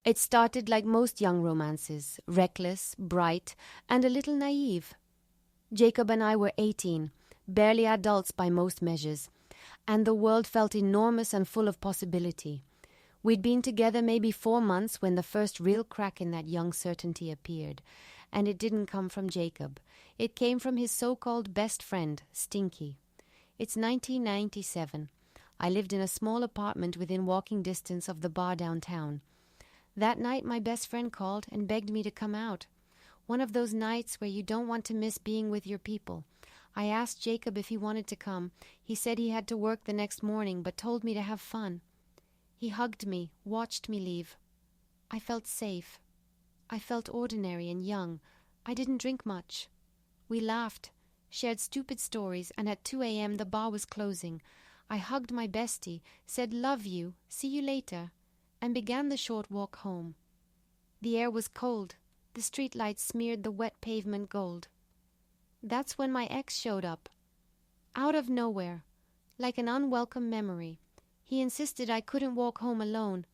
It started like most young romances, reckless, bright, and a little naive. Jacob and I were 18, barely adults by most measures, and the world felt enormous and full of possibility. We'd been together maybe 4 months when the first real crack in that young certainty appeared, and it didn't come from Jacob. It came from his so-called best friend, Stinky. It's 1997. I lived in a small apartment within walking distance of the bar downtown. That night my best friend called and begged me to come out. One of those nights where you don't want to miss being with your people. I asked Jacob if he wanted to come. He said he had to work the next morning, but told me to have fun. He hugged me, watched me leave. I felt safe. I felt ordinary and young. I didn't drink much. We laughed, shared stupid stories, and at 2 a.m. the bar was closing. I hugged my bestie, said love you, see you later, and began the short walk home. The air was cold. The streetlights smeared the wet pavement gold. That's when my ex showed up. Out of nowhere, like an unwelcome memory. He insisted I couldn't walk home alone.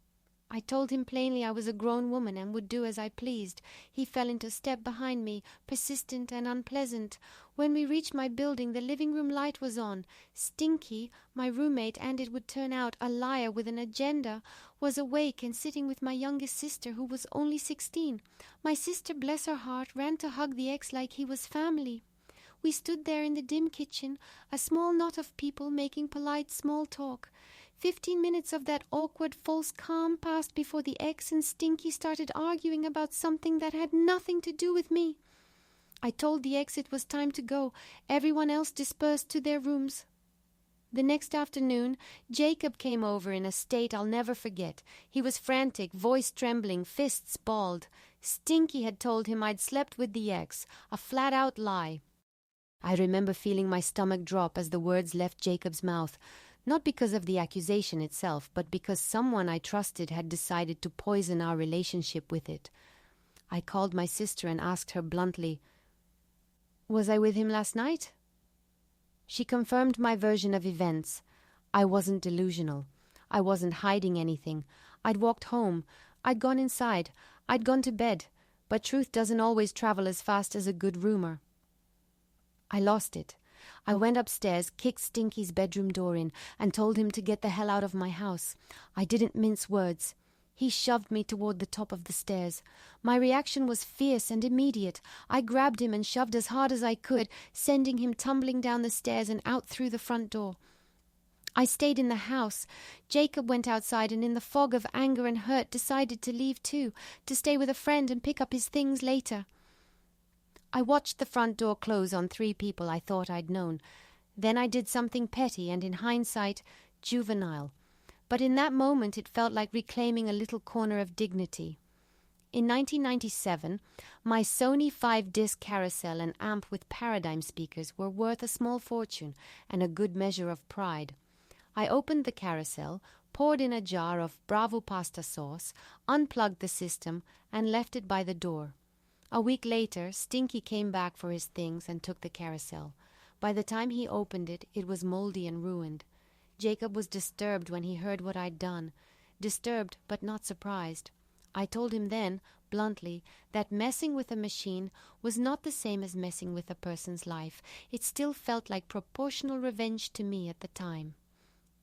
I told him plainly I was a grown woman and would do as I pleased. He fell into step behind me, persistent and unpleasant. When we reached my building, the living room light was on. Stinky, my roommate, and it would turn out a liar with an agenda, was awake and sitting with my youngest sister, who was only 16. My sister, bless her heart, ran to hug the ex like he was family. We stood there in the dim kitchen, a small knot of people making polite small talk. 15 minutes of that awkward false calm passed before the ex and Stinky started arguing about something that had nothing to do with me. I told the ex it was time to go. Everyone else dispersed to their rooms. The next afternoon, Jacob came over in a state I'll never forget. He was frantic, voice trembling, fists balled. Stinky had told him I'd slept with the ex, a flat-out lie. I remember feeling my stomach drop as the words left Jacob's mouth, not because of the accusation itself, but because someone I trusted had decided to poison our relationship with it. I called my sister and asked her bluntly, "Was I with him last night?" She confirmed my version of events. I wasn't delusional. I wasn't hiding anything. I'd walked home. I'd gone inside. I'd gone to bed. But truth doesn't always travel as fast as a good rumor. I lost it. I went upstairs, kicked Stinky's bedroom door in, and told him to get the hell out of my house. I didn't mince words. He shoved me toward the top of the stairs. My reaction was fierce and immediate. I grabbed him and shoved as hard as I could, sending him tumbling down the stairs and out through the front door. I stayed in the house. Jacob went outside and in the fog of anger and hurt decided to leave too, to stay with a friend and pick up his things later. I watched the front door close on 3 people I thought I'd known. Then I did something petty and, in hindsight, juvenile. But in that moment it felt like reclaiming a little corner of dignity. In 1997, my Sony 5-disc carousel and amp with Paradigm speakers were worth a small fortune and a good measure of pride. I opened the carousel, poured in a jar of Bravo pasta sauce, unplugged the system, and left it by the door. A week later, Stinky came back for his things and took the carousel. By the time he opened it, it was moldy and ruined. Jacob was disturbed when he heard what I'd done. Disturbed, but not surprised. I told him then, bluntly, that messing with a machine was not the same as messing with a person's life. It still felt like proportional revenge to me at the time.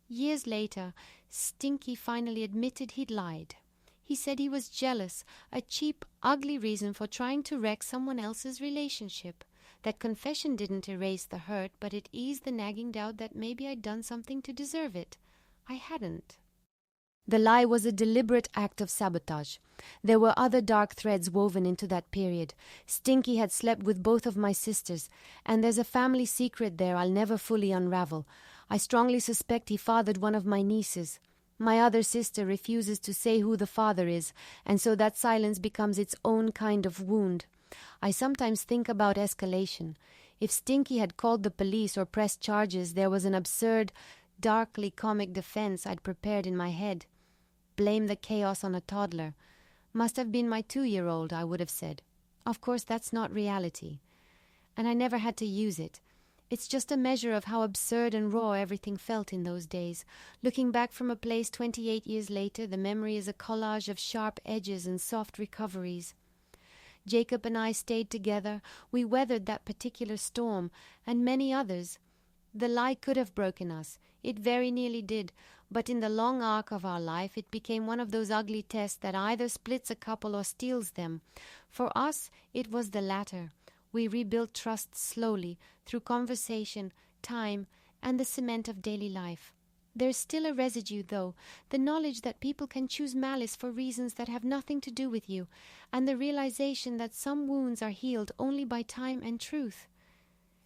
Years later, Stinky finally admitted he'd lied. He said he was jealous, a cheap, ugly reason for trying to wreck someone else's relationship. That confession didn't erase the hurt, but it eased the nagging doubt that maybe I'd done something to deserve it. I hadn't. The lie was a deliberate act of sabotage. There were other dark threads woven into that period. Stinky had slept with both of my sisters, and there's a family secret there I'll never fully unravel. I strongly suspect he fathered one of my nieces. My other sister refuses to say who the father is, and so that silence becomes its own kind of wound. I sometimes think about escalation. If Stinky had called the police or pressed charges, there was an absurd, darkly comic defense I'd prepared in my head. Blame the chaos on a toddler. Must have been my 2-year-old, I would have said. Of course, that's not reality. And I never had to use it. It's just a measure of how absurd and raw everything felt in those days. Looking back from a place 28 years later, the memory is a collage of sharp edges and soft recoveries. Jacob and I stayed together. We weathered that particular storm, and many others. The lie could have broken us. It very nearly did. But in the long arc of our life, it became one of those ugly tests that either splits a couple or steals them. For us, it was the latter. We rebuilt trust slowly, through conversation, time, and the cement of daily life. There's still a residue, though, the knowledge that people can choose malice for reasons that have nothing to do with you, and the realization that some wounds are healed only by time and truth.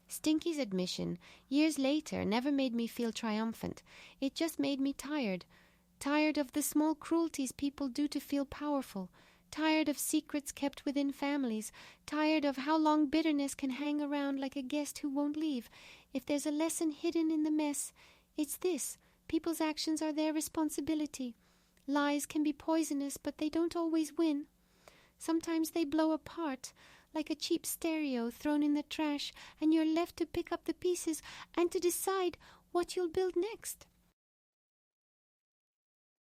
Stinky's admission, years later, never made me feel triumphant. It just made me tired. Tired of the small cruelties people do to feel powerful. Tired of secrets kept within families. Tired of how long bitterness can hang around like a guest who won't leave. If there's a lesson hidden in the mess, it's this. People's actions are their responsibility. Lies can be poisonous, but they don't always win. Sometimes they blow apart, like a cheap stereo thrown in the trash, and you're left to pick up the pieces and to decide what you'll build next.